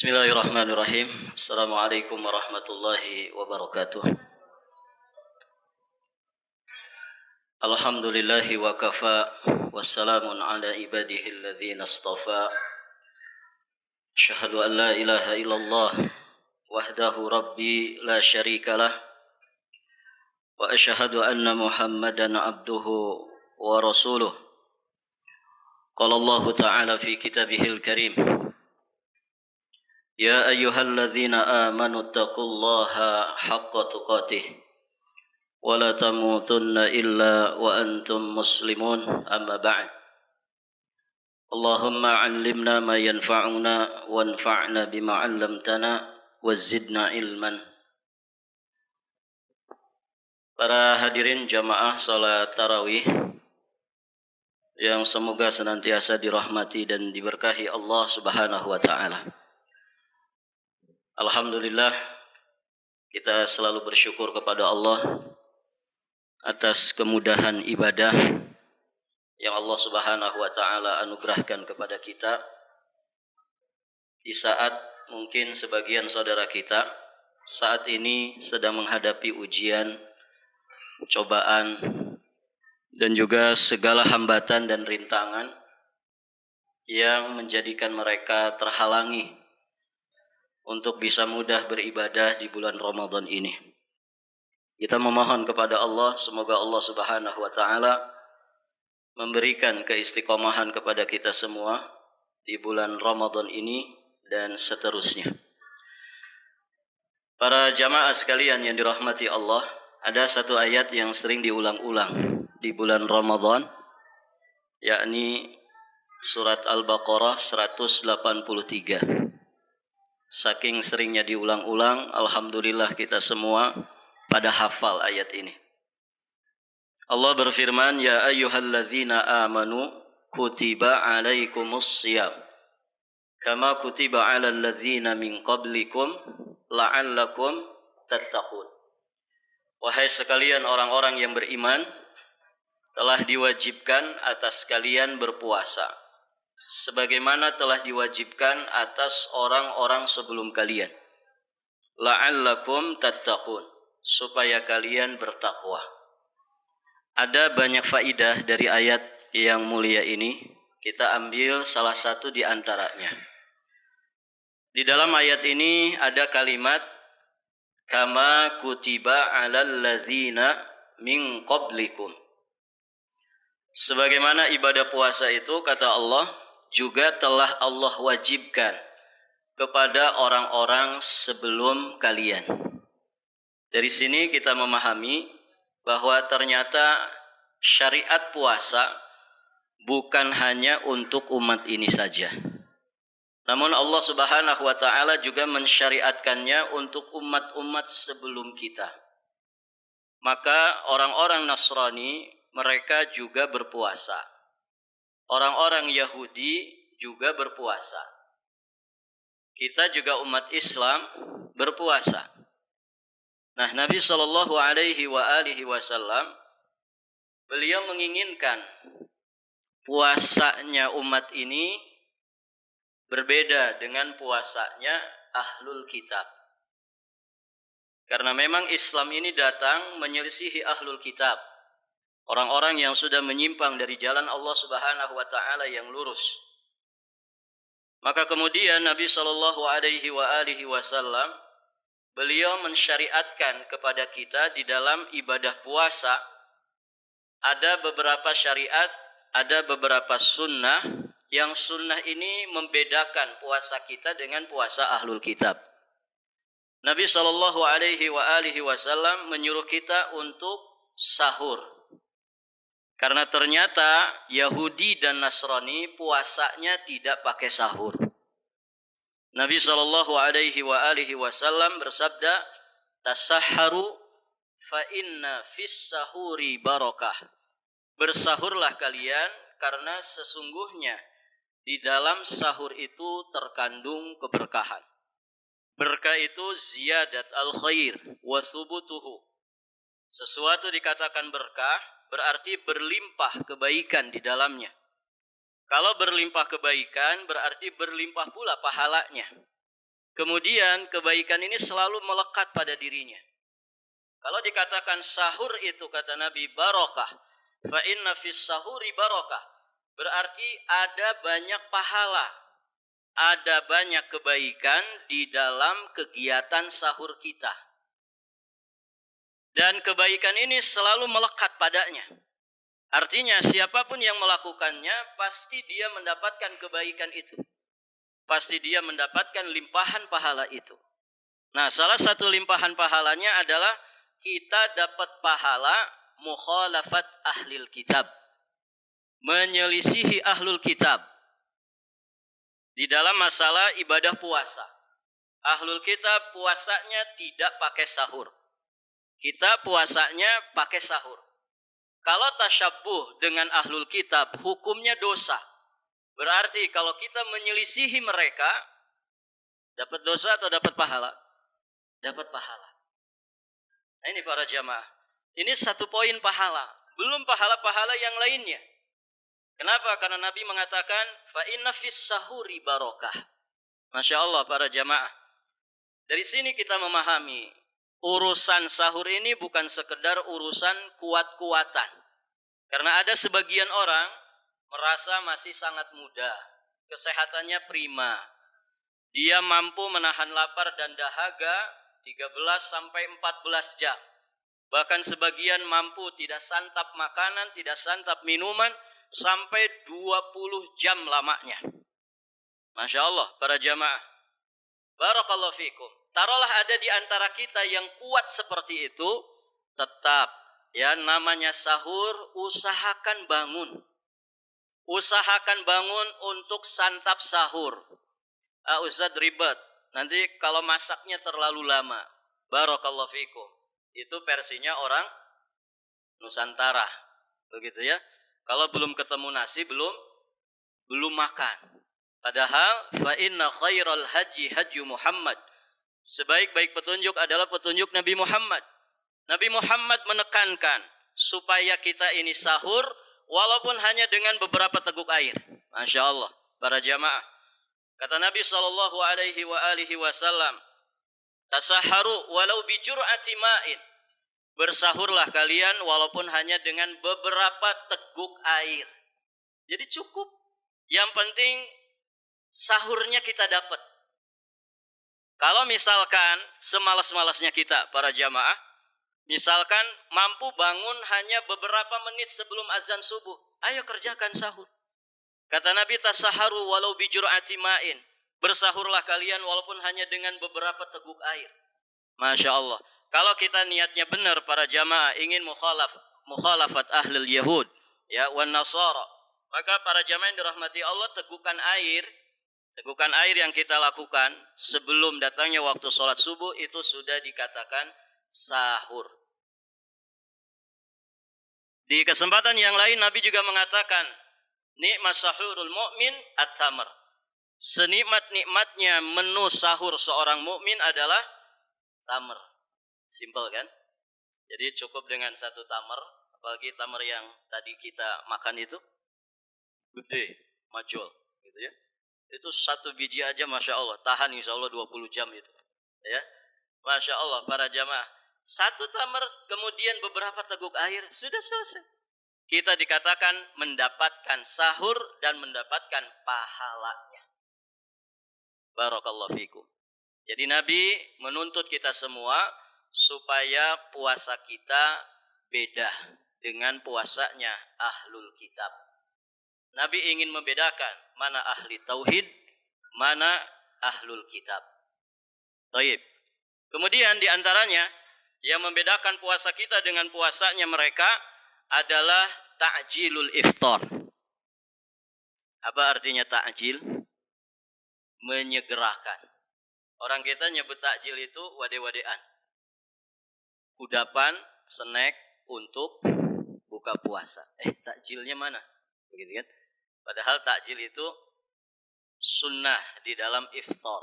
Bismillahirrahmanirrahim. Assalamualaikum warahmatullahi wabarakatuh. Alhamdulillahi wa kafa. Wassalamun ala ibadihi alladhina astafa. Asyhadu an la ilaha illallah wahdahu rabbi la syarikalah. Wa asyhadu anna Muhammadan abduhu wa rasuluh. Qala Allah ta'ala fi kitabihil karim. Ya ayyuhalladzina amanu taqullaha haqqa tuqatih wa la tamutunna illa wa antum muslimun amma ba'd. Allahumma 'allimna ma yanfa'una wanfa'na bima 'allamtana wazidna ilman. Para hadirin jamaah salat tarawih yang semoga senantiasa dirahmati dan diberkahi Allah Subhanahu wa taala. Alhamdulillah, kita selalu bersyukur kepada Allah atas kemudahan ibadah yang Allah Subhanahu wa taala anugerahkan kepada kita di saat mungkin sebagian saudara kita saat ini sedang menghadapi ujian, cobaan dan juga segala hambatan dan rintangan yang menjadikan mereka terhalangi untuk bisa mudah beribadah di bulan Ramadan ini. Kita memohon kepada Allah, semoga Allah Subhanahu wa taala memberikan keistiqomahan kepada kita semua di bulan Ramadan ini dan seterusnya. Para jamaah sekalian yang dirahmati Allah, ada satu ayat yang sering diulang-ulang di bulan Ramadan, yakni surat Al-Baqarah 183. Saking seringnya diulang-ulang, alhamdulillah kita semua pada hafal ayat ini. Allah berfirman, Ya ayyuhalladzina amanu kutiba alaikumus siyam kama kutiba alal ladzina min qablikum la'allakum tattaqun. Wahai sekalian orang-orang yang beriman, telah diwajibkan atas kalian berpuasa sebagaimana telah diwajibkan atas orang-orang sebelum kalian. La'allakum tattaqun, supaya kalian bertakwa. Ada banyak faidah dari ayat yang mulia ini. Kita ambil salah satu di antaranya. Di dalam ayat ini ada kalimat kama kutiba 'alal ladzina min qablikum. Sebagaimana ibadah puasa itu, kata Allah, juga telah Allah wajibkan kepada orang-orang sebelum kalian. Dari sini kita memahami bahwa ternyata syariat puasa bukan hanya untuk umat ini saja. Namun Allah Subhanahu wa taala juga mensyariatkannya untuk umat-umat sebelum kita. Maka orang-orang Nasrani mereka juga berpuasa. Orang-orang Yahudi juga berpuasa. Kita juga umat Islam berpuasa. Nah, Nabi SAW beliau menginginkan puasanya umat ini berbeda dengan puasanya ahlul kitab. Karena memang Islam ini datang menyelisihi ahlul kitab. Orang-orang yang sudah menyimpang dari jalan Allah Subhanahu wa taala yang lurus. Maka kemudian Nabi SAW beliau mensyariatkan kepada kita di dalam ibadah puasa ada beberapa syariat, ada beberapa sunnah yang sunnah ini membedakan puasa kita dengan puasa ahlul kitab. Nabi SAW menyuruh kita untuk sahur. Karena ternyata Yahudi dan Nasrani puasanya tidak pakai sahur. Nabi SAW bersabda, Tasahharu fa inna fis sahuri barakah. Bersahurlah kalian karena sesungguhnya di dalam sahur itu terkandung keberkahan. Berkah itu ziyadat al-khair wa thubutuhu. Sesuatu dikatakan berkah berarti berlimpah kebaikan di dalamnya. Kalau berlimpah kebaikan berarti berlimpah pula pahalanya. kemudian kebaikan ini selalu melekat pada dirinya. Kalau dikatakan sahur itu kata Nabi barokah, fa inna fis sahuri barokah, berarti ada banyak pahala, ada banyak kebaikan di dalam kegiatan sahur kita. Dan kebaikan ini selalu melekat padanya. Artinya siapapun yang melakukannya pasti dia mendapatkan kebaikan itu. Pasti dia mendapatkan limpahan pahala itu. Nah, salah satu limpahan pahalanya adalah kita dapat pahala mukhalafat ahlil kitab. Menyelisihi ahlul kitab. Di dalam masalah ibadah puasa. Ahlul kitab puasanya tidak pakai sahur. Kita puasanya pakai sahur. Kalau tasyabbuh dengan ahlul kitab, hukumnya dosa. Berarti kalau kita menyelisihi mereka, dapat dosa atau dapat pahala? Dapat pahala. Nah, ini para jamaah. Ini satu poin pahala. Belum pahala-pahala yang lainnya. Kenapa? Karena Nabi mengatakan, fa inna fis sahuri barokah. Masya Allah para jamaah. Dari sini kita memahami, urusan sahur ini bukan sekedar urusan kuat-kuatan. Karena ada sebagian orang merasa masih sangat muda, kesehatannya prima. Dia mampu menahan lapar dan dahaga 13 sampai 14 jam. Bahkan sebagian mampu tidak santap makanan, tidak santap minuman sampai 20 jam lamanya. Masya Allah para jamaah. Barakallahu fikum. Taruhlah ada di antara kita yang kuat seperti itu, tetap ya namanya sahur, usahakan bangun. Usahakan bangun untuk santap sahur. Ustaz ribet, nanti kalau masaknya terlalu lama. Barakallahu fikum. Itu versinya orang Nusantara. Begitu ya. Kalau belum ketemu nasi belum makan. Padahal fa inna khairal haji Muhammad. Sebaik-baik petunjuk adalah petunjuk Nabi Muhammad. Nabi Muhammad menekankan supaya kita ini sahur walaupun hanya dengan beberapa teguk air. Masya Allah, para jamaah. Kata Nabi SAW, tasaharu walau bijur'ati ma'in. Bersahurlah kalian walaupun hanya dengan beberapa teguk air. Jadi cukup. Yang penting sahurnya kita dapat. Kalau misalkan semalas-malasnya kita para jamaah, misalkan mampu bangun hanya beberapa menit sebelum azan subuh, ayo kerjakan sahur. Kata Nabi, tasaharu walau bijur'ati ma'in. Bersahurlah kalian walaupun hanya dengan beberapa teguk air. Masya Allah. Kalau kita niatnya benar para jamaah ingin mukhalafat ahlul Yahud ya wan Nasara, maka para jamaah yang dirahmati Allah, tegukan air yang kita lakukan sebelum datangnya waktu sholat subuh itu sudah dikatakan sahur. Di kesempatan yang lain Nabi juga mengatakan, nikmat sahurul mu'min at-tamr. Senikmat-nikmatnya menu sahur seorang mukmin adalah tamr. Simple kan? Jadi cukup dengan satu tamr, apalagi tamr yang tadi kita makan itu gede, majul gitu ya. Itu satu biji aja Masya Allah, tahan insya Allah 20 jam itu ya. Masya Allah para jamaah, satu tamar kemudian beberapa teguk air sudah selesai. Kita dikatakan mendapatkan sahur dan mendapatkan pahalanya. Barakallahu fikum. Jadi Nabi menuntut kita semua supaya puasa kita beda dengan puasanya ahlul kitab. Nabi ingin membedakan mana ahli tauhid, mana ahlul kitab. Baik. Kemudian di antaranya yang membedakan puasa kita dengan puasanya mereka adalah ta'jilul iftar. Apa artinya ta'jil? Menyegerakan. Orang kita nyebut ta'jil itu wade-wadean. Kudapan, snack untuk buka puasa. Takjilnya mana? Begitu kan? Padahal takjil itu sunnah di dalam iftar.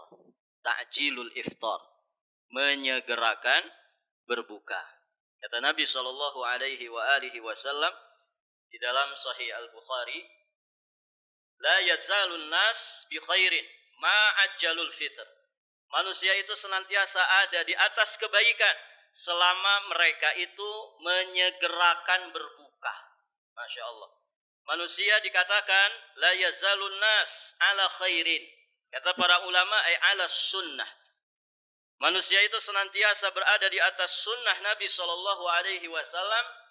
Ta'jilul iftar. Menyegerakan berbuka. Kata Nabi SAW di dalam Sahih Al-Bukhari, la yazalun nas bi khairin ma ajjalul fitr. Manusia itu senantiasa ada di atas kebaikan selama mereka itu menyegerakan berbuka. Masya Allah. Manusia dikatakan la yazalun nas ala khairin. Kata para ulama ay ala sunnah. Manusia itu senantiasa berada di atas sunnah Nabi SAW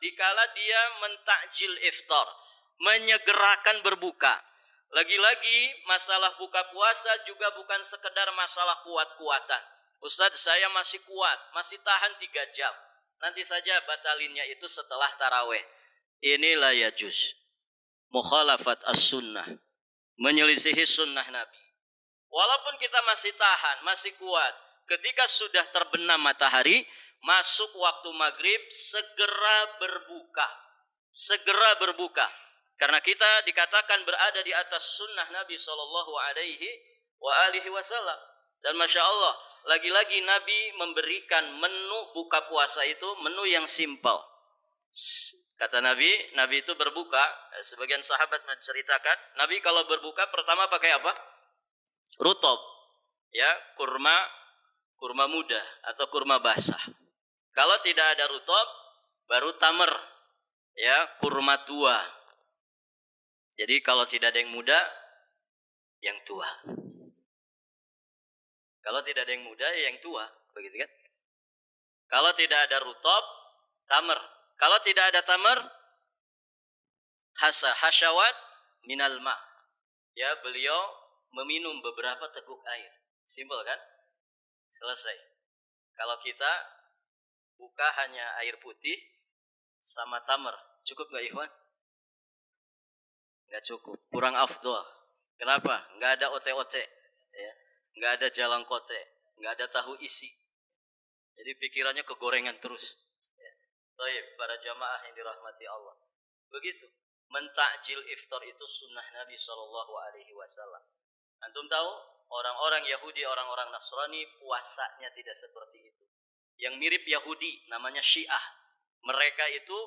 dikala dia mentakjil iftar, menyegerakan berbuka. Lagi-lagi masalah buka puasa juga bukan sekedar masalah kuat-kuatan. Ustadz, saya masih kuat, masih tahan 3 jam. Nanti saja batalinnya itu setelah taraweh. Inilah ya juz. Mukhalafat as-sunnah. Menyelisihi sunnah Nabi. Walaupun kita masih tahan, masih kuat, ketika sudah terbenam matahari, masuk waktu maghrib, segera berbuka. Segera berbuka. Karena kita dikatakan berada di atas sunnah Nabi SAW. Dan Masya Allah, lagi-lagi Nabi memberikan menu buka puasa itu, menu yang simpel. Kata Nabi itu berbuka, sebagian sahabat menceritakan, Nabi kalau berbuka pertama pakai apa? Rutob, ya, kurma muda atau kurma basah. Kalau tidak ada rutob, baru tamer, ya, kurma tua. Jadi kalau tidak ada yang muda, yang tua. Kalau tidak ada yang muda, ya yang tua, begitu kan? Kalau tidak ada rutob, tamer. Kalau tidak ada tamer, hasyawat minal ma. Ya, beliau meminum beberapa teguk air. Simpel kan? Selesai. Kalau kita buka hanya air putih sama tamer, cukup gak ikhwan? Nggak cukup, kurang afdol. Kenapa? Nggak ada ote-ote, ya. Nggak ada jalangkote, nggak ada tahu isi. Jadi pikirannya kegorengan terus. Ya. Baik, para jamaah yang dirahmati Allah. Begitu. Mentakjil iftar itu sunnah Nabi SAW. Antum tahu, orang-orang Yahudi, orang-orang Nasrani puasanya tidak seperti itu. Yang mirip Yahudi namanya Syiah. Mereka itu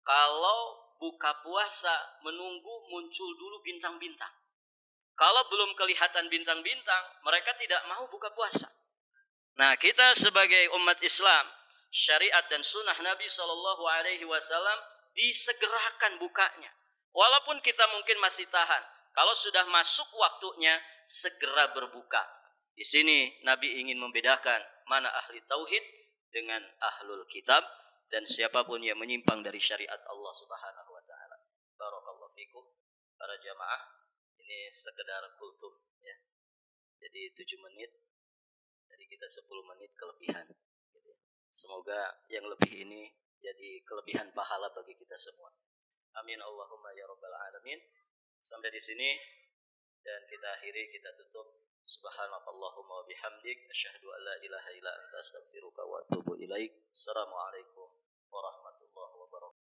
kalau buka puasa menunggu muncul dulu bintang-bintang. Kalau belum kelihatan bintang-bintang, mereka tidak mau buka puasa. Nah, kita sebagai umat Islam, syariat dan sunnah Nabi SAW disegerakan bukanya. Walaupun kita mungkin masih tahan, kalau sudah masuk waktunya segera berbuka. Di sini Nabi ingin membedakan mana ahli tauhid dengan ahlul kitab dan siapapun yang menyimpang dari syariat Allah Subhanahu wa taala. Barakallahu fikum para jamaah. Ini sekedar kultum, ya. Jadi 7 menit, jadi kita 10 menit kelebihan. Semoga yang lebih ini jadi kelebihan pahala bagi kita semua. Amin Allahumma ya rabbal alamin. Sampai di sini dan kita akhiri, kita tutup. Subhanakallahumma wa bihamdik asyhadu an la ilaha illa anta astaghfiruka wa atubu ilaik. Assalamualaikum warahmatullahi wabarakatuh.